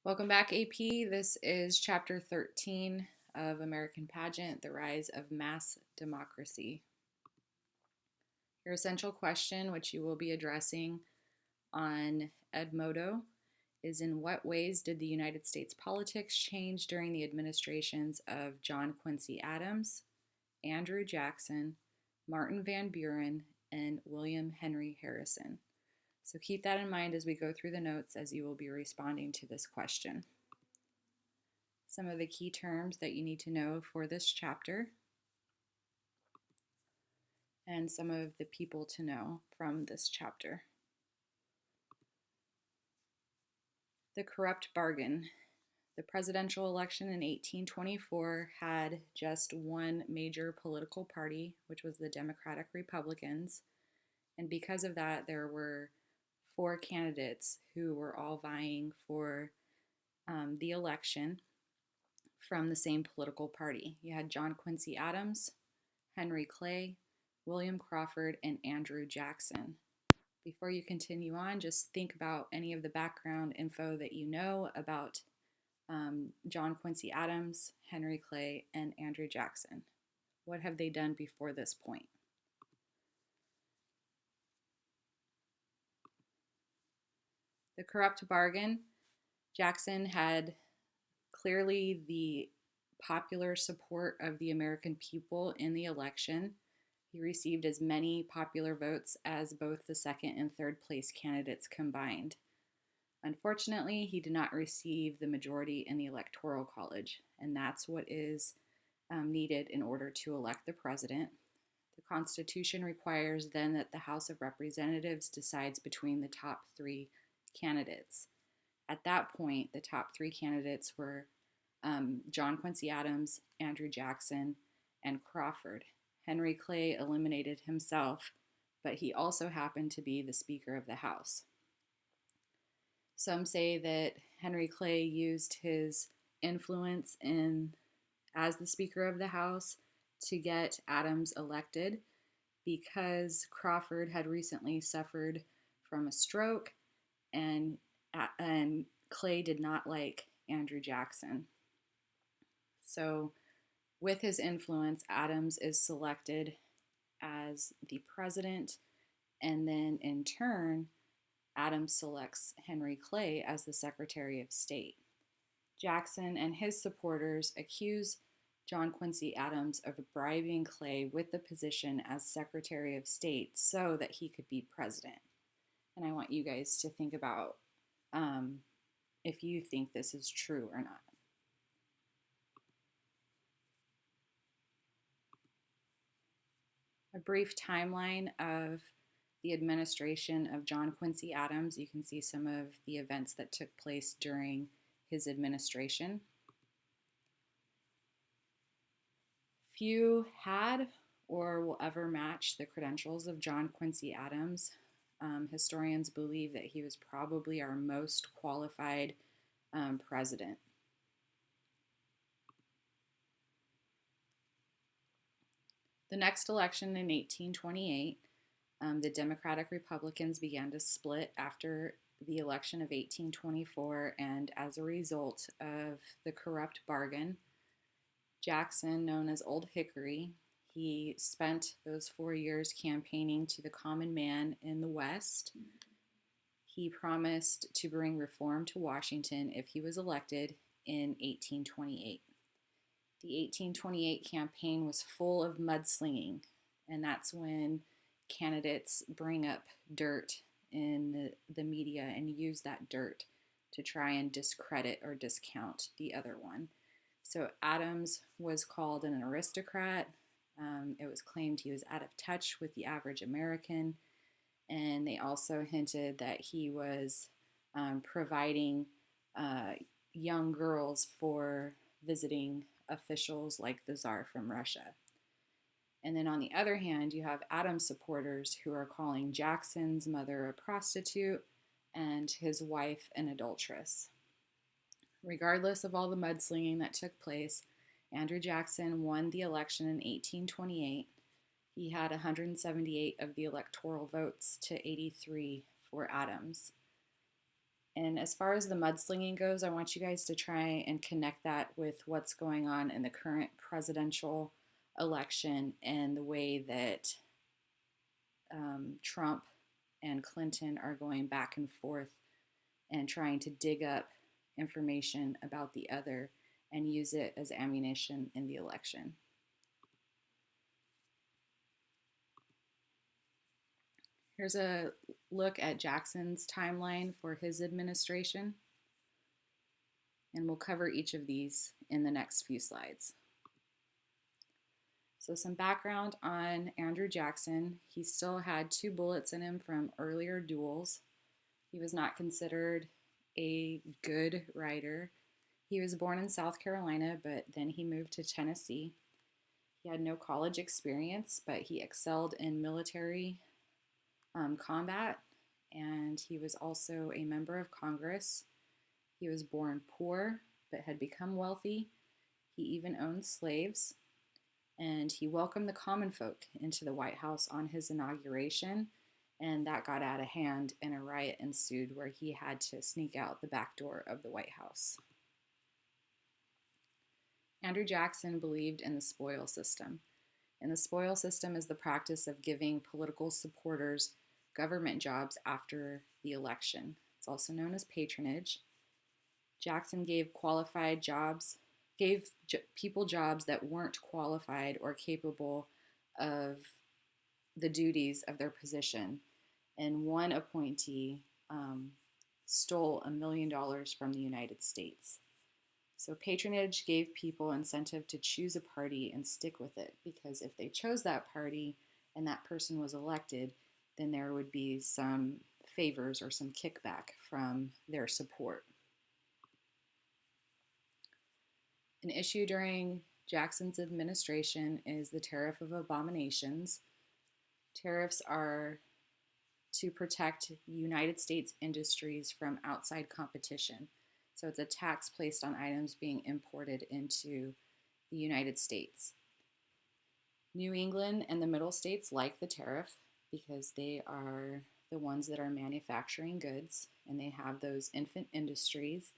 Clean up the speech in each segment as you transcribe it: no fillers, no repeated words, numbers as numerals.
Welcome back, AP. This is Chapter 13 of American Pageant, The Rise of Mass Democracy. Your essential question, which you will be addressing on Edmodo, is in what ways did the United States politics change during the administrations of John Quincy Adams, Andrew Jackson, Martin Van Buren, and William Henry Harrison? So keep that in mind as we go through the notes as you will be responding to this question. Some of the key terms that you need to know for this chapter, and some of the people to know from this chapter. The corrupt bargain. The presidential election in 1824 had just one major political party, which was the Democratic Republicans. And because of that, there were four candidates who were all vying for the election from the same political party. You had John Quincy Adams, Henry Clay, William Crawford, and Andrew Jackson. Before you continue on, just think about any of the background info that you know about John Quincy Adams, Henry Clay, and Andrew Jackson. What have they done before this point? The corrupt bargain. Jackson had clearly the popular support of the American people in the election. He received as many popular votes as both the second and third place candidates combined. Unfortunately, he did not receive the majority in the Electoral College, and that's what is needed in order to elect the president. The Constitution requires then that the House of Representatives decides between the top three candidates. At that point, the top three candidates were John Quincy Adams, Andrew Jackson, and Crawford. Henry Clay eliminated himself, but he also happened to be the Speaker of the House. Some say that Henry Clay used his influence as the Speaker of the House to get Adams elected because Crawford had recently suffered from a stroke and Clay did not like Andrew Jackson. So with his influence, Adams is selected as the president, and then in turn, Adams selects Henry Clay as the Secretary of State. Jackson and his supporters accuse John Quincy Adams of bribing Clay with the position as Secretary of State so that he could be president. And I want you guys to think about if you think this is true or not. A brief timeline of the administration of John Quincy Adams. You can see some of the events that took place during his administration. Few had or will ever match the credentials of John Quincy Adams. Historians believe that he was probably our most qualified president. The next election in 1828, the Democratic Republicans began to split after the election of 1824, and as a result of the corrupt bargain, Jackson, known as Old Hickory, he spent those 4 years campaigning to the common man in the West. He promised to bring reform to Washington if he was elected in 1828. The 1828 campaign was full of mudslinging, and that's when candidates bring up dirt in the media and use that dirt to try and discredit or discount the other one. So Adams was called an aristocrat. It was claimed he was out of touch with the average American, and they also hinted that he was providing young girls for visiting officials like the Tsar from Russia. And then on the other hand, you have Adams supporters who are calling Jackson's mother a prostitute and his wife an adulteress. Regardless of all the mudslinging that took place, Andrew Jackson won the election in 1828. He had 178 of the electoral votes to 83 for Adams. And as far as the mudslinging goes, I want you guys to try and connect that with what's going on in the current presidential election and the way that Trump and Clinton are going back and forth and trying to dig up information about the other and use it as ammunition in the election. Here's a look at Jackson's timeline for his administration, and we'll cover each of these in the next few slides. So some background on Andrew Jackson. He still had 2 bullets in him from earlier duels. He was not considered a good writer. He was born in South Carolina, but then he moved to Tennessee. He had no college experience, but he excelled in military combat, and he was also a member of Congress. He was born poor, but had become wealthy. He even owned slaves, and he welcomed the common folk into the White House on his inauguration, and that got out of hand, and a riot ensued where he had to sneak out the back door of the White House. Andrew Jackson believed in the spoil system, and the spoil system is the practice of giving political supporters government jobs after the election. It's also known as patronage. Jackson gave people jobs that weren't qualified or capable of the duties of their position. And one appointee stole $1 million from the United States. So patronage gave people incentive to choose a party and stick with it, because if they chose that party and that person was elected, then there would be some favors or some kickback from their support. An issue during Jackson's administration is the Tariff of Abominations. Tariffs are to protect United States industries from outside competition. So it's a tax placed on items being imported into the United States. New England and the middle states like the tariff because they are the ones that are manufacturing goods, and they have those infant industries.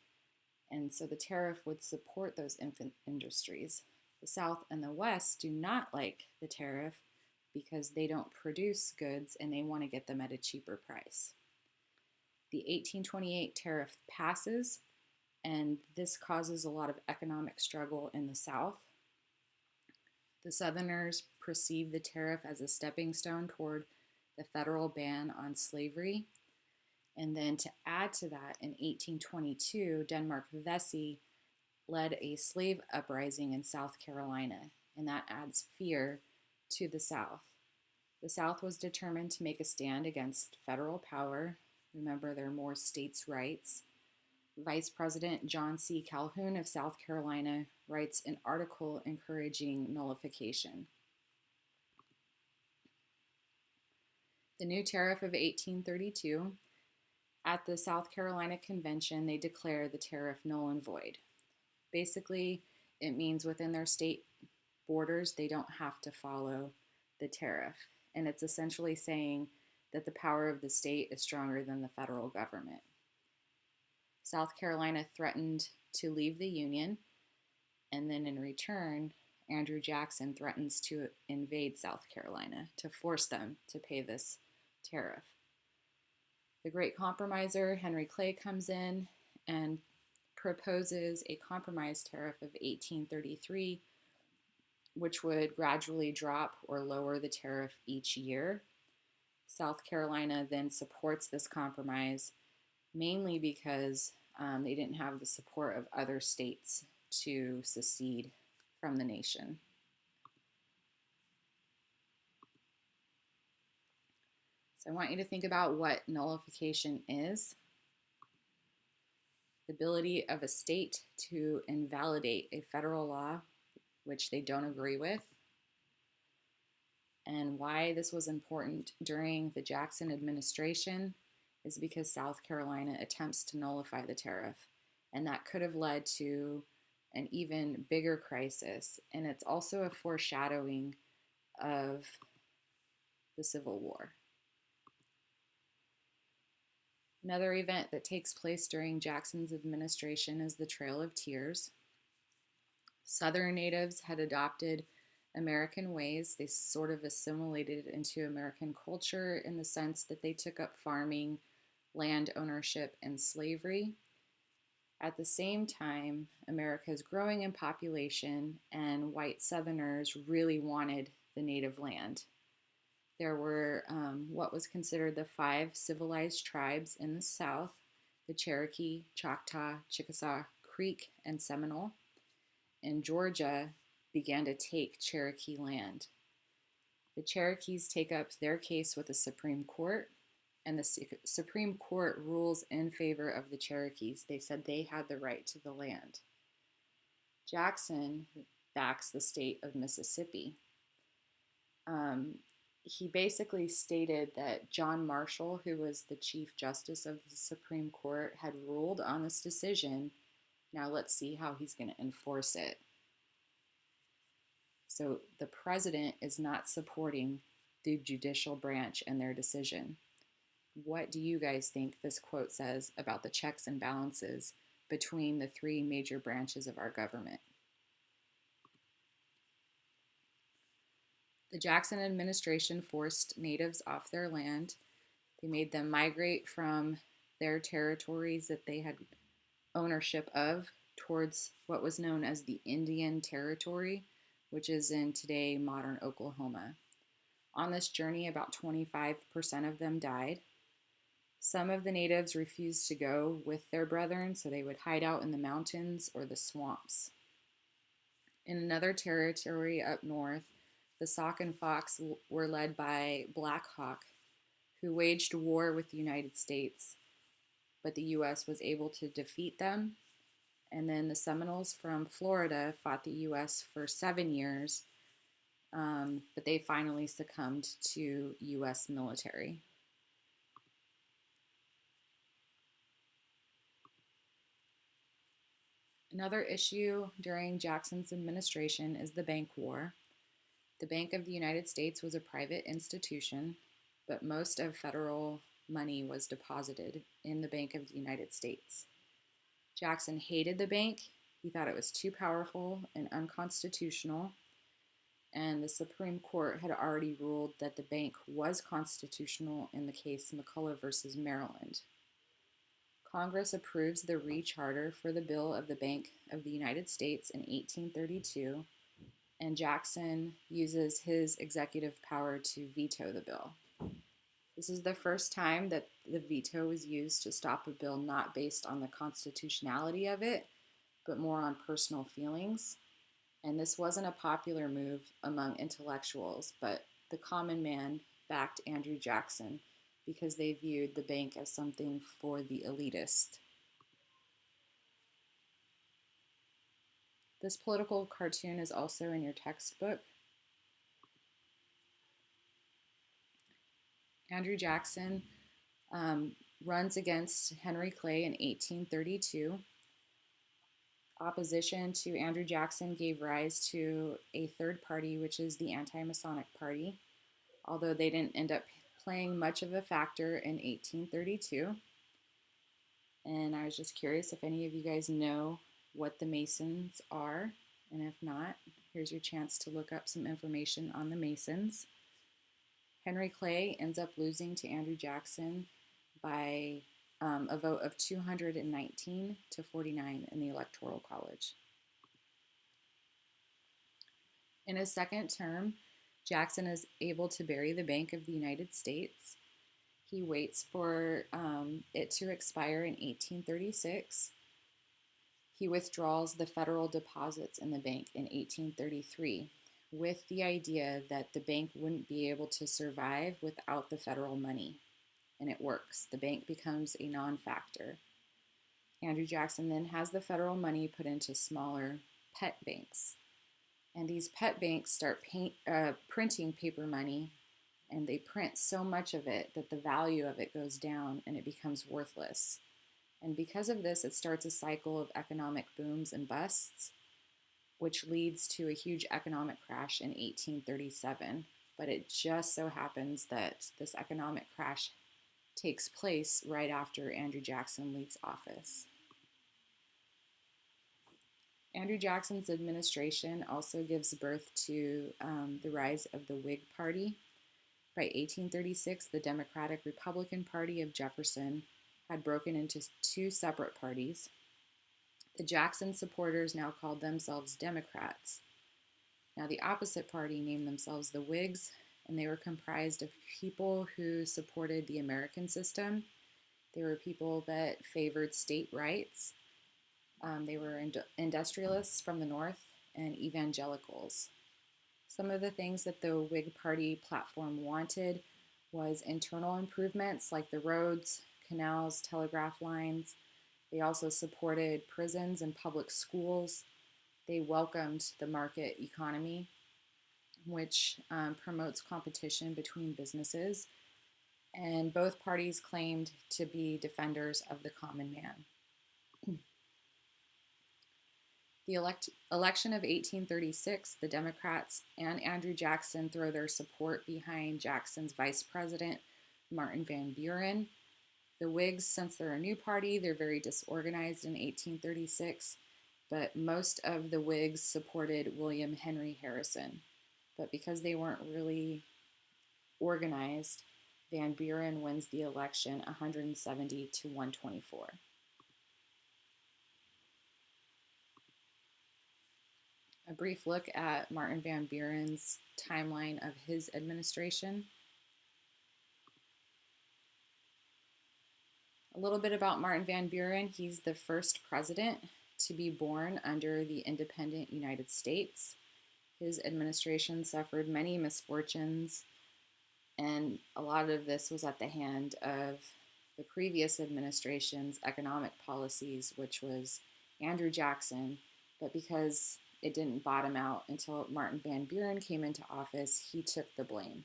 And so the tariff would support those infant industries. The South and the West do not like the tariff because they don't produce goods and they want to get them at a cheaper price. The 1828 tariff passes, and this causes a lot of economic struggle in the South. The Southerners perceive the tariff as a stepping stone toward the federal ban on slavery. And then to add to that, in 1822, Denmark Vesey led a slave uprising in South Carolina, and that adds fear to the South. The South was determined to make a stand against federal power. Remember, there are more states' rights. Vice President John C. Calhoun of South Carolina writes an article encouraging nullification. The new tariff of 1832, at the South Carolina Convention, they declare the tariff null and void. Basically, it means within their state borders, they don't have to follow the tariff. And it's essentially saying that the power of the state is stronger than the federal government. South Carolina threatened to leave the Union, and then in return, Andrew Jackson threatens to invade South Carolina to force them to pay this tariff. The great compromiser, Henry Clay, comes in and proposes a compromise tariff of 1833, which would gradually drop or lower the tariff each year. South Carolina then supports this compromise, mainly because they didn't have the support of other states to secede from the nation. So I want you to think about what nullification is. The ability of a state to invalidate a federal law which they don't agree with, and why this was important during the Jackson administration is because South Carolina attempts to nullify the tariff, and that could have led to an even bigger crisis. And it's also a foreshadowing of the Civil War. Another event that takes place during Jackson's administration is the Trail of Tears. Southern natives had adopted American ways. They sort of assimilated into American culture in the sense that they took up farming, land ownership, and slavery. At the same time, America is growing in population, and white Southerners really wanted the native land. There were what was considered the five civilized tribes in the South: the Cherokee, Choctaw, Chickasaw, Creek, and Seminole. And Georgia began to take Cherokee land. The Cherokees take up their case with the Supreme Court, and the Supreme Court rules in favor of the Cherokees. They said they had the right to the land. Jackson backs the state of Mississippi. He basically stated that John Marshall, who was the Chief Justice of the Supreme Court, had ruled on this decision. Now let's see how he's going to enforce it. So the president is not supporting the judicial branch and their decision. What do you guys think this quote says about the checks and balances between the three major branches of our government? The Jackson administration forced natives off their land. They made them migrate from their territories that they had ownership of towards what was known as the Indian Territory, which is in today modern Oklahoma. On this journey, about 25% of them died. Some of the natives refused to go with their brethren, so they would hide out in the mountains or the swamps. In another territory up north, the Sauk and Fox were led by Black Hawk, who waged war with the United States, but the U.S. was able to defeat them. And then the Seminoles from Florida fought the U.S. for 7 years, but they finally succumbed to U.S. military. Another issue during Jackson's administration is the Bank War. The Bank of the United States was a private institution, but most of federal money was deposited in the Bank of the United States. Jackson hated the bank. He thought it was too powerful and unconstitutional, and the Supreme Court had already ruled that the bank was constitutional in the case McCulloch versus Maryland. Congress approves the re-charter for the bill of the Bank of the United States in 1832, and Jackson uses his executive power to veto the bill. This is the first time that the veto was used to stop a bill not based on the constitutionality of it, but more on personal feelings. And this wasn't a popular move among intellectuals, but the common man backed Andrew Jackson because they viewed the bank as something for the elitist. This political cartoon is also in your textbook. Andrew Jackson runs against Henry Clay in 1832. Opposition to Andrew Jackson gave rise to a third party, which is the Anti-Masonic Party, although they didn't end up playing much of a factor in 1832. And I was just curious if any of you guys know what the Masons are, and if not, here's your chance to look up some information on the Masons. Henry Clay ends up losing to Andrew Jackson by a vote of 219 to 49 in the Electoral College. In his second term, Jackson is able to bury the Bank of the United States. He waits for it to expire in 1836. He withdraws the federal deposits in the bank in 1833 with the idea that the bank wouldn't be able to survive without the federal money. And it works. The bank becomes a non-factor. Andrew Jackson then has the federal money put into smaller pet banks. And these pet banks start printing paper money, and they print so much of it that the value of it goes down and it becomes worthless. And because of this, it starts a cycle of economic booms and busts, which leads to a huge economic crash in 1837. But it just so happens that this economic crash takes place right after Andrew Jackson leaves office. Andrew Jackson's administration also gives birth to the rise of the Whig Party. By 1836, the Democratic Republican Party of Jefferson had broken into two separate parties. The Jackson supporters now called themselves Democrats. Now, the opposite party named themselves the Whigs, and they were comprised of people who supported the American system. They were people that favored state rights. They were industrialists from the North and evangelicals. Some of the things that the Whig Party platform wanted was internal improvements like the roads, canals, telegraph lines. They also supported prisons and public schools. They welcomed the market economy, which promotes competition between businesses. And both parties claimed to be defenders of the common man. The election of 1836, the Democrats and Andrew Jackson throw their support behind Jackson's vice president, Martin Van Buren. The Whigs, since they're a new party, they're very disorganized in 1836, but most of the Whigs supported William Henry Harrison. But because they weren't really organized, Van Buren wins the election 170 to 124. A brief look at Martin Van Buren's timeline of his administration. A little bit about Martin Van Buren. He's the first president to be born under the independent United States. His administration suffered many misfortunes, and a lot of this was at the hand of the previous administration's economic policies, which was Andrew Jackson. But because it didn't bottom out until Martin Van Buren came into office, he took the blame.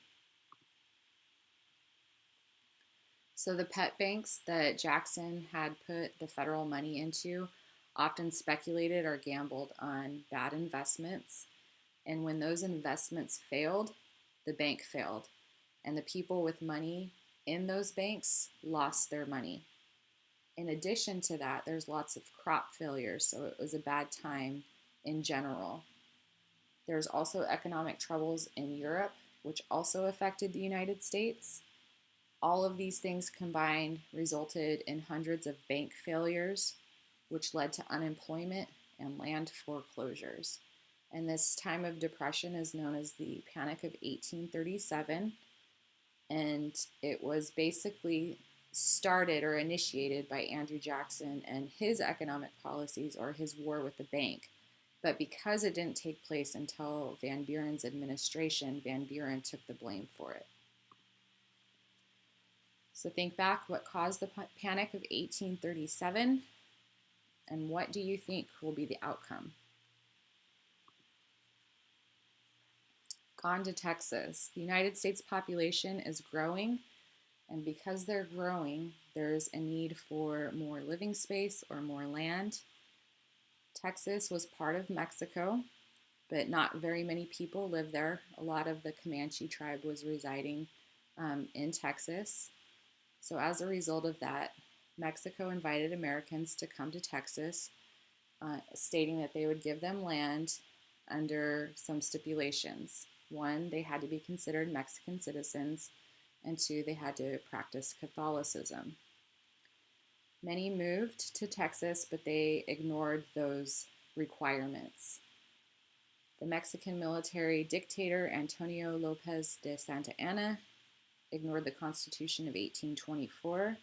So the pet banks that Jackson had put the federal money into often speculated or gambled on bad investments. And when those investments failed, the bank failed. And the people with money in those banks lost their money. In addition to that, there's lots of crop failures, so it was a bad time in general. There's also economic troubles in Europe, which also affected the United States. All of these things combined resulted in hundreds of bank failures, which led to unemployment and land foreclosures. And this time of depression is known as the Panic of 1837. And it was basically started or initiated by Andrew Jackson and his economic policies or his war with the bank. But because it didn't take place until Van Buren's administration, Van Buren took the blame for it. So think back, what caused the Panic of 1837, and what do you think will be the outcome? Gone to Texas. The United States population is growing, and because they're growing, there's a need for more living space or more land. Texas was part of Mexico, but not very many people live there. A lot of the Comanche tribe was residing in Texas. So as a result of that, Mexico invited Americans to come to Texas, stating that they would give them land under some stipulations. One, they had to be considered Mexican citizens, and two, they had to practice Catholicism. Many moved to Texas, but they ignored those requirements. The Mexican military dictator Antonio Lopez de Santa Anna ignored the Constitution of 1824,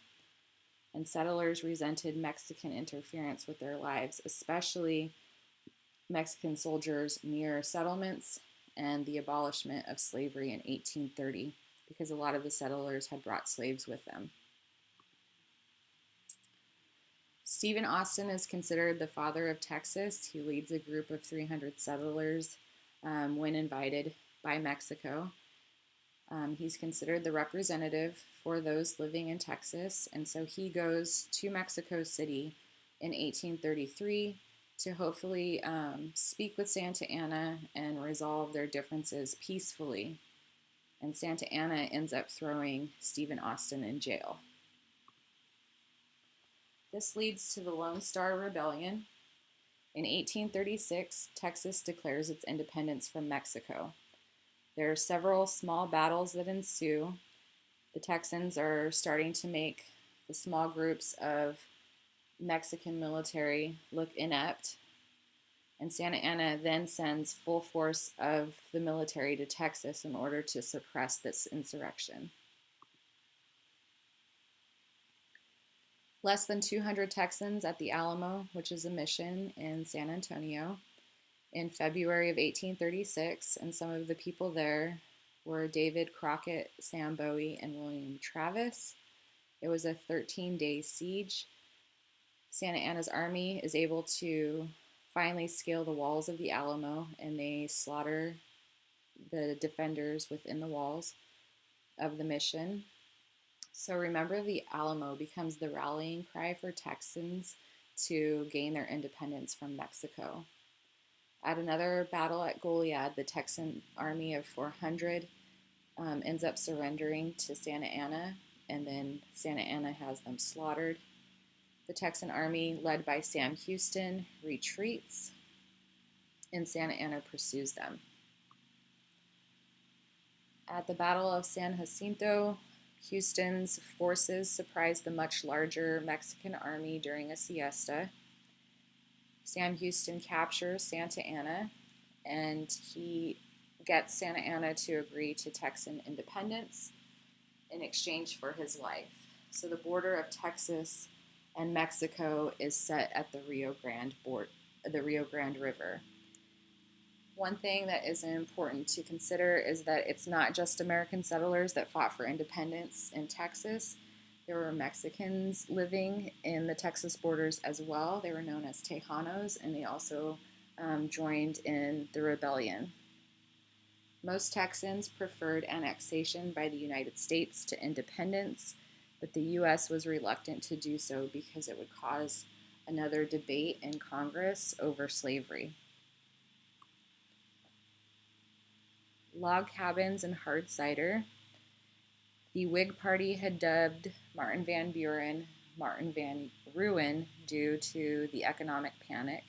and settlers resented Mexican interference with their lives, especially Mexican soldiers near settlements and the abolishment of slavery in 1830, because a lot of the settlers had brought slaves with them. Stephen Austin is considered the father of Texas. He leads a group of 300 settlers when invited by Mexico. He's considered the representative for those living in Texas, and so he goes to Mexico City in 1833 to hopefully speak with Santa Anna and resolve their differences peacefully. And Santa Anna ends up throwing Stephen Austin in jail. This leads to the Lone Star Rebellion. In 1836, Texas declares its independence from Mexico. There are several small battles that ensue. The Texans are starting to make the small groups of Mexican military look inept, and Santa Anna then sends full force of the military to Texas in order to suppress this insurrection. Less than 200 Texans at the Alamo, which is a mission in San Antonio, in February of 1836, and some of the people there were David Crockett, Sam Bowie, and William Travis. It was a 13-day siege. Santa Anna's army is able to finally scale the walls of the Alamo, and they slaughter the defenders within the walls of the mission. So remember, the Alamo becomes the rallying cry for Texans to gain their independence from Mexico. At another battle at Goliad, the Texan army of 400 ends up surrendering to Santa Anna, and then Santa Anna has them slaughtered. The Texan army, led by Sam Houston, retreats, and Santa Anna pursues them. At the Battle of San Jacinto, Houston's forces surprise the much larger Mexican army during a siesta. Sam Houston captures Santa Anna, and he gets Santa Anna to agree to Texan independence in exchange for his life. So the border of Texas and Mexico is set at the Rio Grande River. One thing that is important to consider is that it's not just American settlers that fought for independence in Texas. There were Mexicans living in the Texas borders as well. They were known as Tejanos, and they also joined in the rebellion. Most Texans preferred annexation by the United States to independence, but the U.S. was reluctant to do so because it would cause another debate in Congress over slavery. Log cabins and hard cider. The Whig Party had dubbed Martin Van Buren Martin Van Ruin due to the economic panic.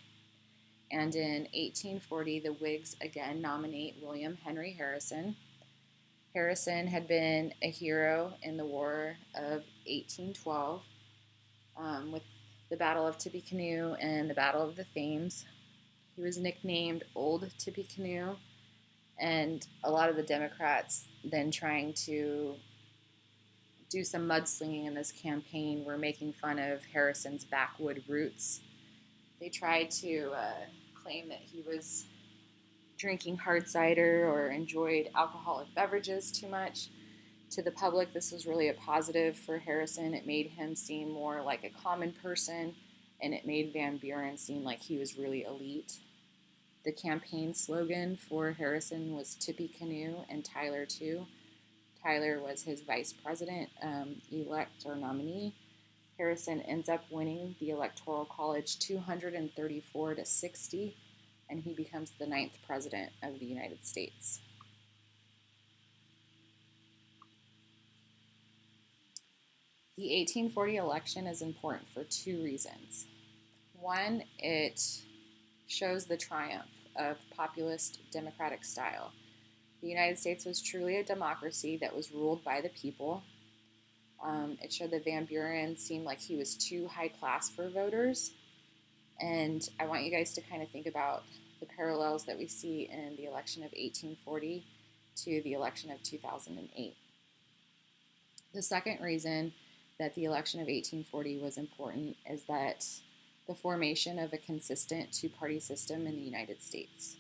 And in 1840, the Whigs again nominate William Henry Harrison. Harrison had been a hero in the War of 1812 with the Battle of Tippecanoe and the Battle of the Thames. He was nicknamed Old Tippecanoe, and a lot of the Democrats then trying to do some mudslinging in this campaign were making fun of Harrison's backwood roots. They tried to claim that he was drinking hard cider or enjoyed alcoholic beverages too much. To the public, this was really a positive for Harrison. It made him seem more like a common person, and it made Van Buren seem like he was really elite. The campaign slogan for Harrison was Tippecanoe and Tyler too. Tyler was his vice president elect or nominee. Harrison ends up winning the Electoral College 234 to 60, and he becomes the 9th president of the United States. The 1840 election is important for two reasons. One, it shows the triumph of populist democratic style. The United States was truly a democracy that was ruled by the people. It showed that Van Buren seemed like he was too high class for voters. And I want you guys to kind of think about the parallels that we see in the election of 1840 to the election of 2008. The second reason that the election of 1840 was important is that the formation of a consistent two-party system in the United States.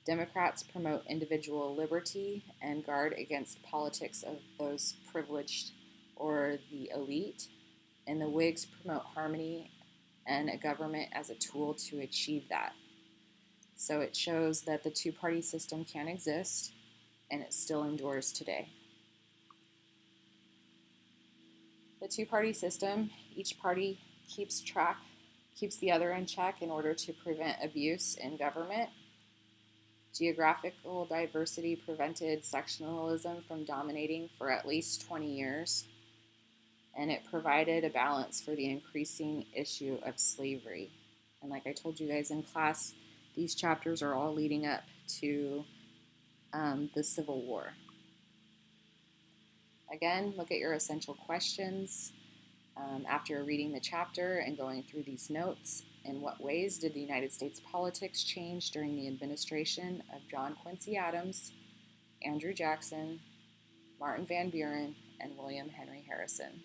Democrats promote individual liberty and guard against politics of those privileged or the elite, and the Whigs promote harmony and a government as a tool to achieve that. So it shows that the two-party system can exist, and it still endures today. The two-party system, each party keeps the other in check in order to prevent abuse in government. Geographical diversity prevented sectionalism from dominating for at least 20 years. and it provided a balance for the increasing issue of slavery. And like I told you guys in class, these chapters are all leading up to the Civil War. Again, look at your essential questions after reading the chapter and going through these notes. In what ways did the United States politics change during the administration of John Quincy Adams, Andrew Jackson, Martin Van Buren, and William Henry Harrison?